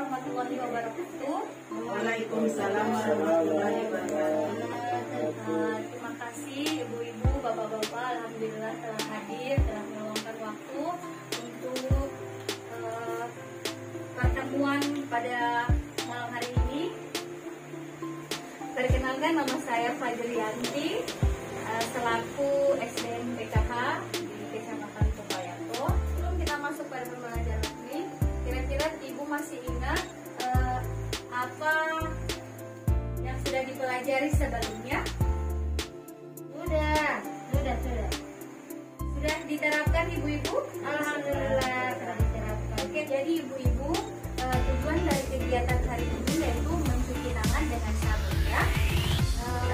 warahmatullahi wabarakatuh. Waalaikumsalam warahmatullahi wabarakatuh. Terima kasih ibu-ibu, bapak-bapak, alhamdulillah telah hadir, telah meluangkan waktu untuk pertemuan pada malam hari ini. Perkenalkan, nama saya Fajrianti, selaku SDM PKH di Kecamatan Topayato. Sebelum kita masuk pada pembelajaran ini, kira-kira ibu masih ingat apa yang sudah dipelajari sebelumnya? Sudah diterapkan ibu-ibu? Alhamdulillah sudah diterapkan. Oke, jadi ibu-ibu, tujuan dari kegiatan hari ini yaitu mencuci tangan dengan sabun ya.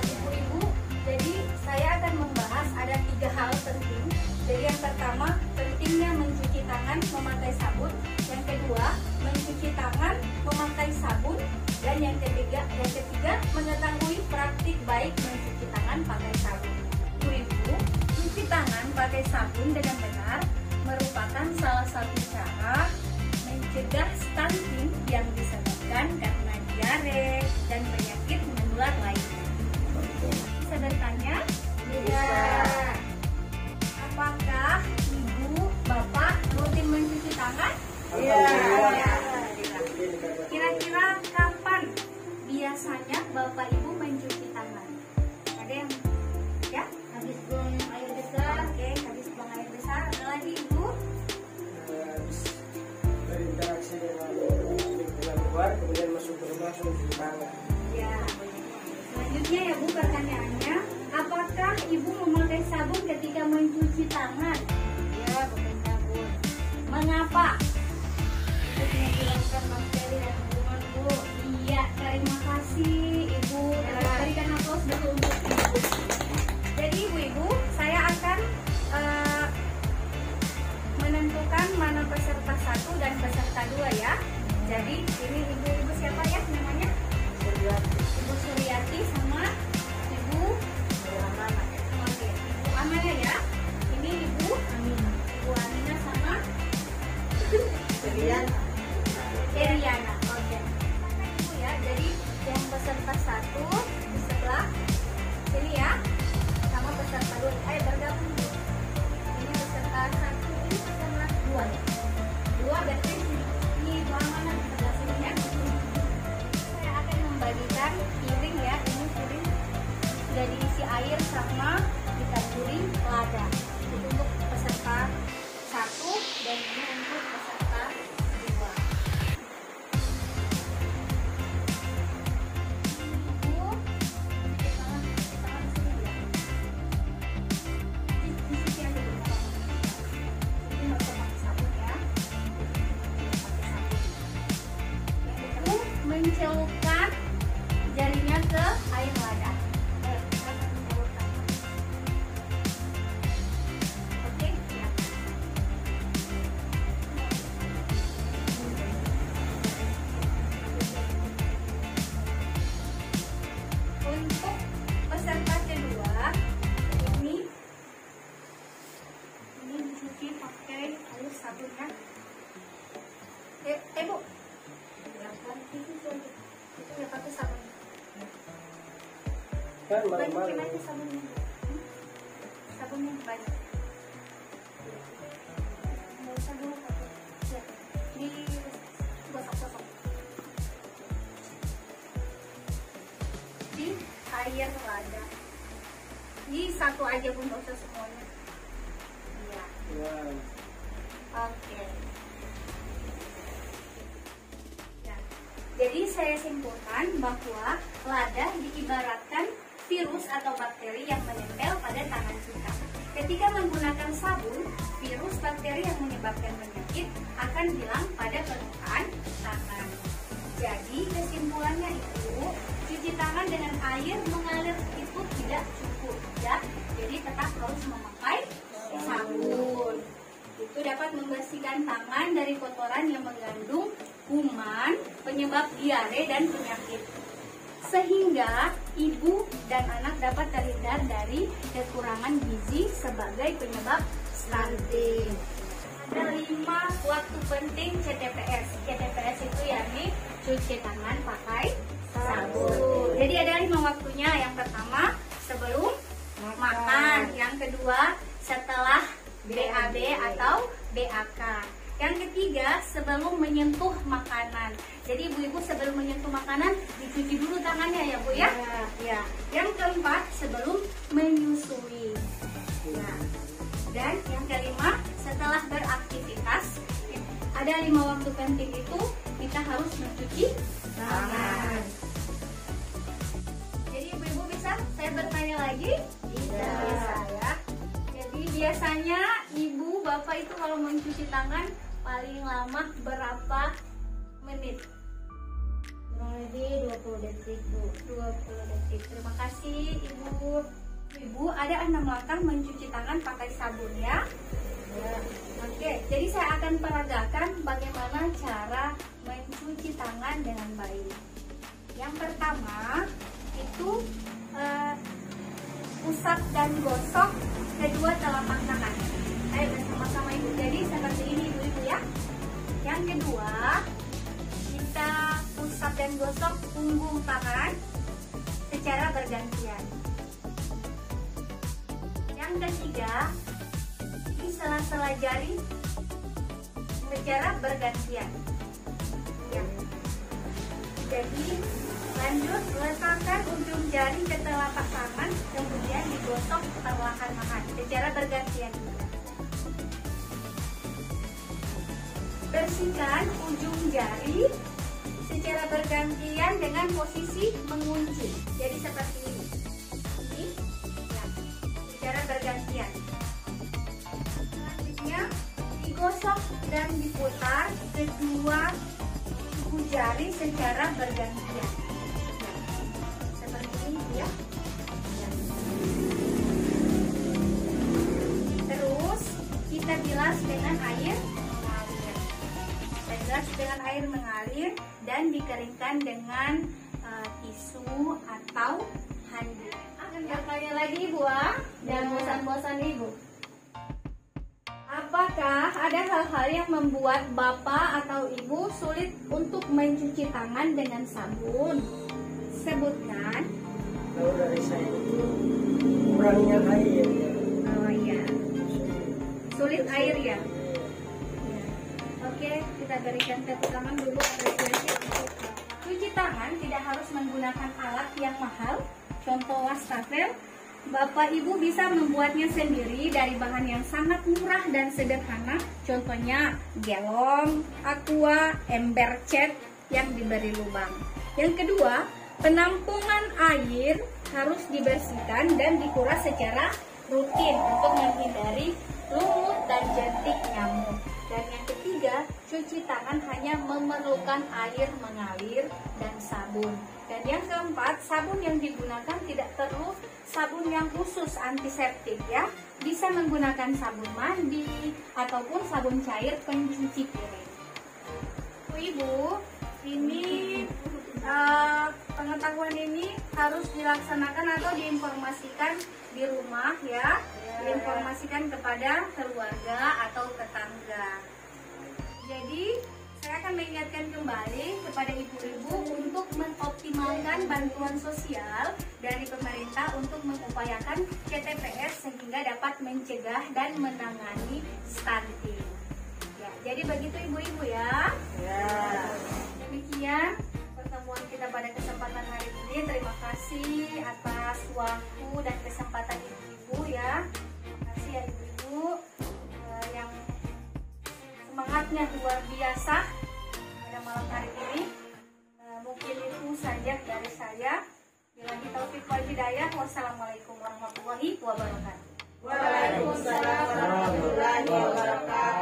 Ibu-ibu, jadi saya akan membahas ada 3 hal penting. Jadi yang pertama, pentingnya mencuci tangan memakai sabun. Yang kedua, mencuci tangan memakai sabun. Dan yang ketiga, mengetahui praktik baik mencuci tangan pakai sabun. Ibu-ibu, cuci tangan pakai sabun dengan benar merupakan salah satu cara mencegah stunting yang disebabkan karena diare dan penyakit menular lainnya. Bisa bertanya? Bisa. Apakah ibu, bapak rutin mencuci tangan? Iya. Kira-kira kapan biasanya bapak ibu mencuci tangan? Ada yang ya? Habis buang air besar. Oke, habis buang air besar. Ada lagi ibu? Berinteraksi dengan lingkungan luar, kemudian masuk ke rumah langsung cuci tangan. Ya. Selanjutnya ya Bu, pertanyaannya, apakah ibu memakai sabun ketika mencuci tangan? Ya, pakai sabun. Mengapa? Untuk menghilangkan bakteri dan kuman Bu. Iya, terima kasih Ibu. Berikan aplaus dulu untuk Ibu. Jadi ibu-ibu, saya akan menentukan mana peserta 1 dan peserta 2 ya. Jadi ini ibu-ibu siapa ya namanya? Ibu Suryati sama Ibu Amana. Oke, Ibu Amana ya. Ini Ibu Amina. Ibu Amina sama Eriana. Oke. Ibu ya. Jadi yang peserta 1 di sebelah sini ya. Sama peserta 2. Ayo bergabung. Ini peserta 1, ini peserta 2 ya. 2 berarti ini Ibu Amana di sebelah sini ya. Saya akan membagikan piring ya. Ini piring sudah diisi air sama ditaburi lada. Itu untuk peserta 1 dan ini untuk peserta 2. Ibu, cuci tangan di sini ya. Di sini aja dulu. Ini nggak usah pakai sabun ya. Pakai sabun. Ibu mencelupkan jarinya ke air lada. Oke, ya. Untuk peserta kedua, ini dicuci pakai air sabun ya. Bu, itu ya pakai sabun. Kan Banyakin malam-malam. aja sabunnya. Sabunnya banyak. Nggak usah dulu pakai. Ya, di gosok-gosok. Di air lada. Ini satu aja pun nggak usah semuanya. Iya. Ya. Oke. Ya. Jadi saya simpulkan bahwa lada diibaratkan virus atau bakteri yang menempel pada tangan kita. Ketika menggunakan sabun, virus bakteri yang menyebabkan penyakit akan hilang pada permukaan tangan. Jadi kesimpulannya itu, cuci tangan dengan air mengalir itu tidak cukup ya. Jadi tetap harus memakai sabun. Itu dapat membersihkan tangan dari kotoran yang mengandung kuman, penyebab diare dan penyakit. Sehingga ibu dan anak dapat terhindar dari kekurangan gizi sebagai penyebab stunting. Ada 5 waktu penting CTPS. CTPS itu yakni cuci tangan pakai sabun. Jadi ada 5 waktunya. Yang pertama sebelum makan, yang kedua setelah BAB atau BAK, yang ketiga sebelum menyentuh makanan. Jadi ibu-ibu sebelum menyentuh makanan dicuci dulu tangannya ya Bu ya. Ya. Yang keempat sebelum menyusui. Nah, dan yang kelima setelah beraktivitas. Ada 5 waktu penting itu kita harus mencuci tangan. Jadi ibu-ibu bisa saya bertanya lagi? Bisa ya. Jadi biasanya ibu bapak itu kalau mencuci tangan paling lama berapa menit? Kurang lebih 20 detik Bu. 20 detik. Terima kasih ibu. Ibu ada 6 langkah mencuci tangan pakai sabun ya. Oke, jadi saya akan peragakan bagaimana cara mencuci tangan dengan baik. Yang pertama itu usap dan gosok kedua telapak tangan. Ayo bersama-sama ibu. Jadi seperti ini ibu-ibu ya. Yang kedua kita usap dan gosok punggung tangan secara bergantian. Yang ketiga di sela-sela jari secara bergantian. Ya. Jadi lanjut letakkan ujung jari ke telapak tangan, kemudian digosok perlahan-lahan secara bergantian juga. Bersihkan ujung jari secara bergantian dengan posisi mengunci. Jadi seperti ini. Ini ya, secara bergantian. Selanjutnya digosok dan diputar kedua ibu jari secara bergantian. Seperti ini ya. Terus kita bilas dengan air mengalir. Kita bilas dengan air mengalir dan dikeringkan dengan tisu atau handuk. Akan bertanya lagi Ibu dan bosan-bosan Ibu. Apakah ada hal-hal yang membuat bapak atau ibu sulit untuk mencuci tangan dengan sabun? Sebutkan. Kalau dari saya itu kurangnya air. Oh iya. Sulit air ya. Oke, kita berikan tepuk tangan dulu apresiasi untuk cuci tangan. Tidak harus menggunakan alat yang mahal. Contoh wastafel. Bapak Ibu bisa membuatnya sendiri dari bahan yang sangat murah dan sederhana. Contohnya gelong, aqua, ember cat yang diberi lubang. Yang kedua, penampungan air harus dibersihkan dan dikuras secara rutin untuk menghindari lumut dan jentik nyamuk. Dan yang ketiga, cuci tangan hanya memerlukan air mengalir dan sabun. Dan yang keempat, sabun yang digunakan tidak perlu sabun yang khusus antiseptik ya. Bisa menggunakan sabun mandi ataupun sabun cair pencuci piring. Ibu, ini pengetahuan ini harus dilaksanakan atau diinformasikan di rumah ya. Diinformasikan kepada keluarga atau tetangga. Jadi saya akan mengingatkan kembali kepada ibu-ibu untuk mengoptimalkan bantuan sosial dari pemerintah untuk mengupayakan CTPS sehingga dapat mencegah dan menangani stunting. Ya, jadi begitu ibu-ibu ya. Demikian pertemuan kita pada kesempatan hari ini. Terima kasih atas waktu dan kesempatan ibu-ibu ya. Terima kasih ya ibu-ibu yang semangatnya luar biasa pada malam hari ini. Mungkin itu saja dari saya. Bila kita taufik wal hidayah. Wassalamualaikum warahmatullahi wabarakatuh. Waalaikumsalam warahmatullahi wabarakatuh.